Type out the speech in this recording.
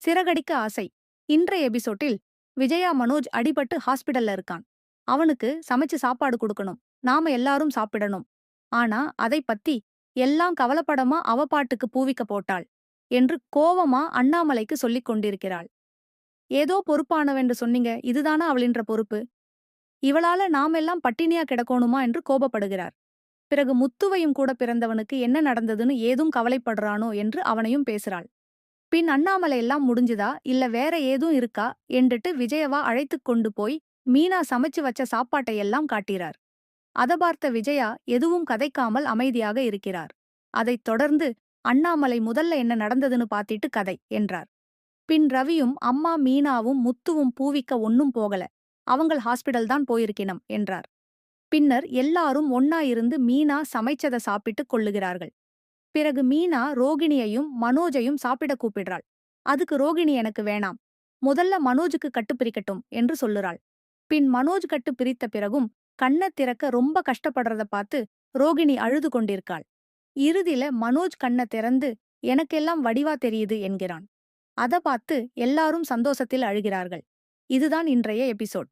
சிறகடிக்க ஆசை. இன்றைய எபிசோட்டில் விஜயா மனோஜ் அடிபட்டு ஹாஸ்பிடல்ல இருக்கான். அவனுக்கு சமைச்சு சாப்பாடு கொடுக்கணும். நாம எல்லாரும் சாப்பிடணும். ஆனா அதை பத்தி எல்லாம் கவலைப்படமா அவ பாட்டுக்கு பூவிக்க போட்டாள் என்று கோவமா அண்ணாமலைக்கு சொல்லிக் கொண்டிருக்கிறாள். ஏதோ பொறுப்பானவென்று சொன்னீங்க, இதுதானா அவளின்ற பொறுப்பு? இவளால நாமெல்லாம் பட்டினியா கிடக்கணுமா என்று கோபப்படுகிறார். பிறகு முத்துவையும் கூட பிறந்தவனுக்கு என்ன நடந்ததுன்னு ஏதும் கவலைப்படுறானோ என்று அவனையும் பேசுறாள். பின் அண்ணாமலை எல்லாம் முடிஞ்சுதா இல்ல வேற ஏதும் இருக்கா என்றுட்டு விஜயவா அழைத்துக் கொண்டு போய் மீனா சமைச்சு வச்ச சாப்பாட்டை எல்லாம் காட்டிறார். அத பார்த்த விஜயா எதுவும் கதைக்காமல் அமைதியாக இருக்கிறார். அதைத் தொடர்ந்து அண்ணாமலை முதல்ல என்ன நடந்ததுன்னு பாத்திட்டு கதை என்றார். பின் ரவியும் அம்மா மீனாவும் முத்துவும் பூவிக்க ஒன்னும் போகல, அவங்கள் ஹாஸ்பிடல் தான் போயிருக்கினம் என்றார். பின்னர் எல்லாரும் ஒன்னா இருந்து மீனா சமைச்சத சாப்பிட்டுக் கொள்ளுகிறார்கள். பிறகு மீனா ரோகிணியையும் மனோஜையும் சாப்பிட கூப்பிடுறாள். அதுக்கு ரோகிணி எனக்கு வேணாம், முதல்ல மனோஜுக்கு கட்டு பிரிக்கட்டும் என்று சொல்லுறாள். பின் மனோஜ் கட்டு பிரித்த பிறகும் கண்ணத் திறக்க ரொம்ப கஷ்டப்படுறத பார்த்து ரோகிணி அழுது கொண்டிருக்காள். இறுதியில மனோஜ் கண்ண திறந்து எனக்கெல்லாம் வடிவா தெரியுது என்கிறான். அத பார்த்து எல்லாரும் சந்தோஷத்தில் அழுகிறார்கள். இதுதான் இன்றைய எபிசோட்.